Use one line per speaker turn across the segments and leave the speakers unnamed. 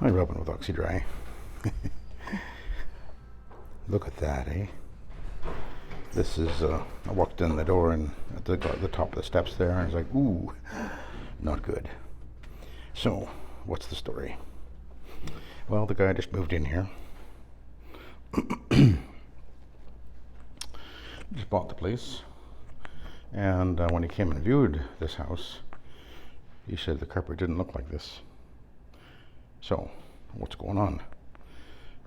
Hi, Robin with Oxy-Dry. Look at that, eh? This is, I walked in the door and at the top of the steps there, and I was like, ooh, not good. So, what's the story? Well, the guy just moved in here. Just bought the place. And when he came and viewed this house, he said the carpet didn't look like this. So, what's going on?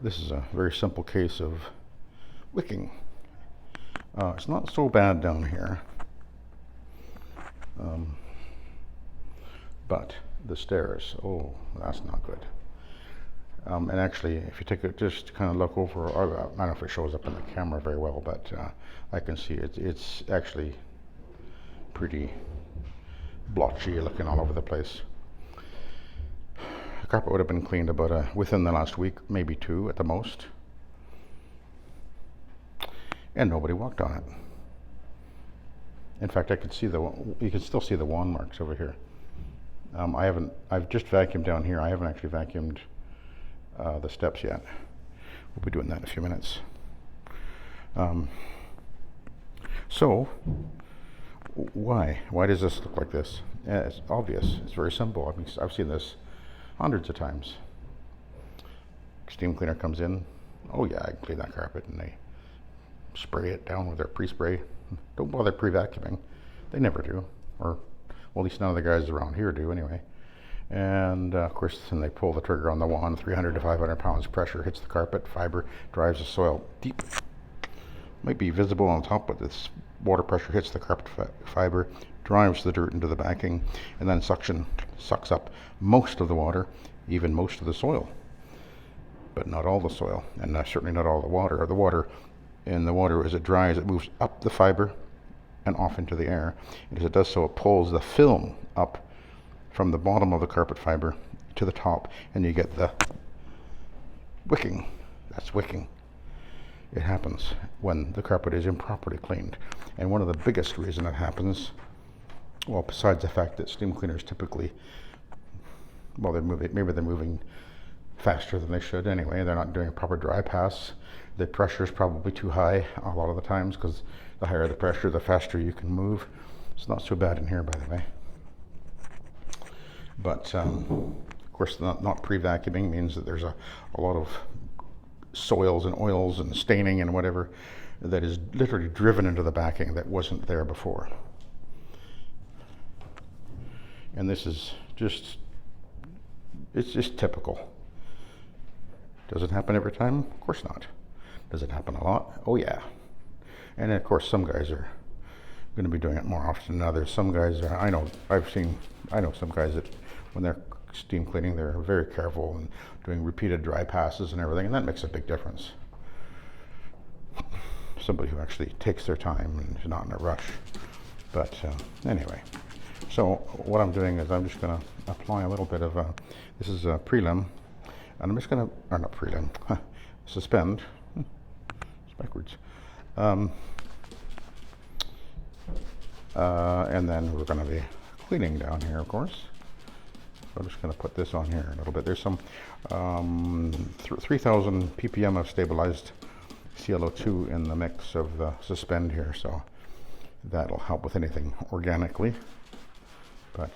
This is a very simple case of wicking. It's not so bad down here, but the stairs, oh, that's not good. And actually, if you take it, just kind of look over, or, I don't know if it shows up in the camera very well, but I can see it's actually pretty blotchy, looking all over the place. The carpet would have been cleaned about within the last week, maybe 2 at the most, and nobody walked on it. In fact, you can still see the wand marks over here. I've just vacuumed down here. I haven't actually vacuumed the steps yet. We'll be doing that in a few minutes. So, why does this look like this? It's obvious. It's very simple. I mean, I've seen this hundreds of times. Steam cleaner comes in. Oh yeah, I can clean that carpet, and they spray it down with their pre-spray. Don't bother pre-vacuuming. They never do, or well, at least none of the guys around here do anyway. And of course, then they pull the trigger on the wand. 300 to 500 pounds pressure hits the carpet. Fiber drives the soil deep. Might be visible on top, but this water pressure hits the carpet fiber, drives the dirt into the backing, and then suction sucks up most of the water, even most of the soil, but not all the soil, and certainly not all the water. The water as it dries, it moves up the fiber and off into the air, and as it does so, it pulls the film up from the bottom of the carpet fiber to the top, and you get the wicking. That's wicking. It happens when the carpet is improperly cleaned. And one of the biggest reasons it happens, well, besides the fact that steam cleaners typically, well, maybe they're moving faster than they should anyway. They're not doing a proper dry pass. The pressure is probably too high a lot of the times, because the higher the pressure, the faster you can move. It's not so bad in here, by the way. But of course, not pre-vacuuming means that there's a lot of soils and oils and staining and whatever that is literally driven into the backing that wasn't there before. And this is it's just typical. Does it happen every time? Of course not. Does it happen a lot? Oh yeah. And of course, some guys are going to be doing it more often than others. Some guys are, I know some guys that when they're steam cleaning, they're very careful and doing repeated dry passes and everything, and that makes a big difference. Somebody who actually takes their time and is not in a rush. But anyway, so what I'm doing is I'm just going to apply a little bit of this is a prelim, and I'm just going to, or not prelim, suspend. It's backwards. And then we're going to be cleaning down here, of course. So I'm just going to put this on here a little bit. There's some 3,000 ppm of stabilized ClO2 in the mix of the suspend here, so that'll help with anything organically. But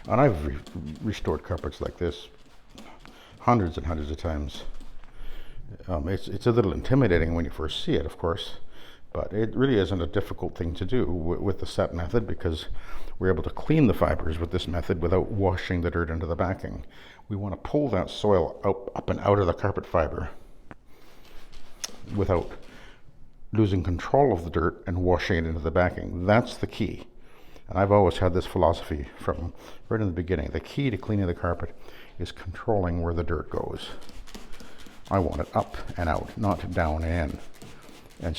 and I've restored carpets like this hundreds and hundreds of times. It's a little intimidating when you first see it, of course, but it really isn't a difficult thing to do with the SETT method, because we're able to clean the fibers with this method without washing the dirt into the backing. We want to pull that soil up and out of the carpet fiber without losing control of the dirt and washing it into the backing. That's the key. And I've always had this philosophy from right in the beginning. The key to cleaning the carpet is controlling where the dirt goes. I want it up and out, not down and in. And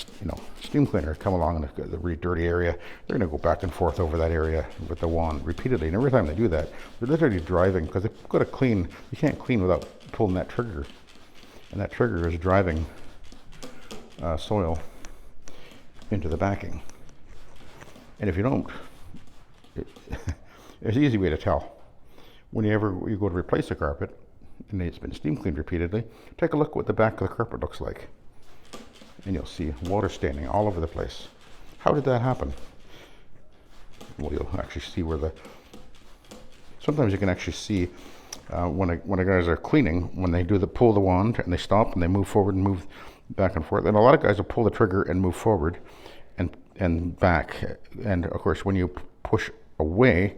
steam cleaner come along in the really dirty area, they're going to go back and forth over that area with the wand repeatedly. And every time they do that, they're literally driving, because they've got to clean. You can't clean without pulling that trigger. And that trigger is driving soil into the backing. And if you don't, there's an easy way to tell. whenever you go to replace a carpet, and it's been steam cleaned repeatedly, take a look at what the back of the carpet looks like. And you'll see water staining all over the place. How did that happen? Well, you'll actually see where sometimes you can actually see when the guys are cleaning, when they pull the wand and they stop and they move forward and move back and forth. And a lot of guys will pull the trigger and move forward and back. And of course, when you push away,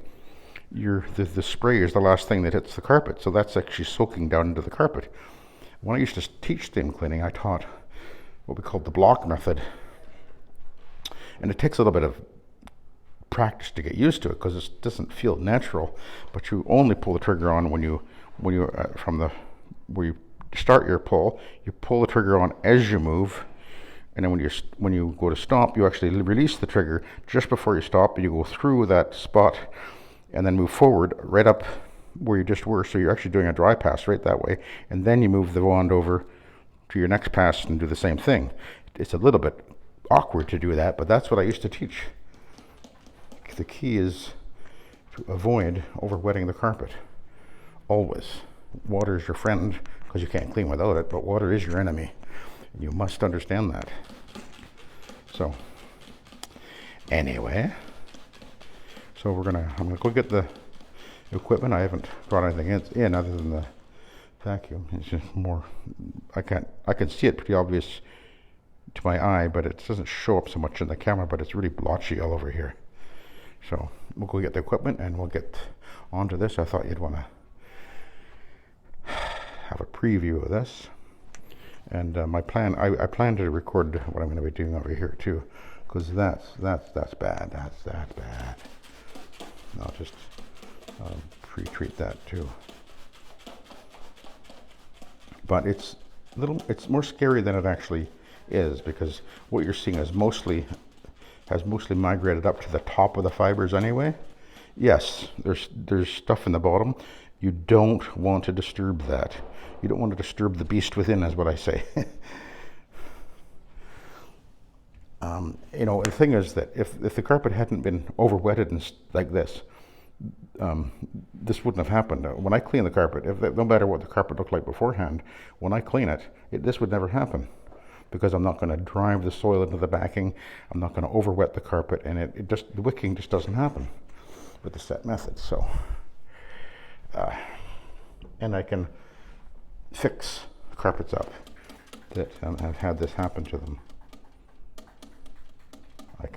the spray is the last thing that hits the carpet. So that's actually soaking down into the carpet. When I used to teach steam cleaning, I taught what we called the block method. And it takes a little bit of practice to get used to it because it doesn't feel natural, but you only pull the trigger on when you where you start your pull, you pull the trigger on as you move, and then when you go to stop, you actually release the trigger just before you stop, and you go through that spot and then move forward right up where you just were. So you're actually doing a dry pass right that way, and then you move the wand over to your next pass and do the same thing. It's a little bit awkward to do that, but that's what I used to teach. The key is to avoid over-wetting the carpet. Always. Water is your friend because you can't clean without it, but water is your enemy. You must understand that. So, anyway, so I'm gonna go get the equipment. I haven't brought anything in other than the vacuum. It's just more, I can see it pretty obvious to my eye, but it doesn't show up so much in the camera, but it's really blotchy all over here. So we'll go get the equipment and we'll get onto this. I thought you'd want to have a preview of this. And my plan, I plan to record what I'm going to be doing over here too, because that's bad. That's bad. I'll just pre-treat that too. But it's more scary than it actually is, because what you're seeing is has mostly migrated up to the top of the fibers anyway. Yes, there's stuff in the bottom. You don't want to disturb that. You don't want to disturb the beast within, is what I say. The thing is that if the carpet hadn't been over-wetted and like this, this wouldn't have happened. When I clean the carpet, no matter what the carpet looked like beforehand, when I clean it, this would never happen, because I'm not going to drive the soil into the backing. I'm not going to over-wet the carpet, and the wicking just doesn't happen with the SETT method. So, and I can fix carpets up that have had this happen to them. I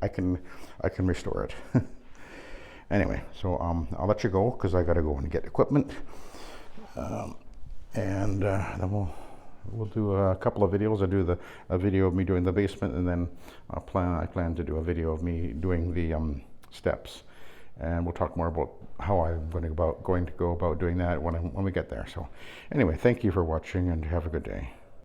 can restore it. Anyway, so I'll let you go because I got to go and get equipment, and then we'll do a couple of videos. I'll do a video of me doing the basement, and then I plan to do a video of me doing the steps, and we'll talk more about how I'm going to go about doing that when we get there. So anyway, thank you for watching and have a good day.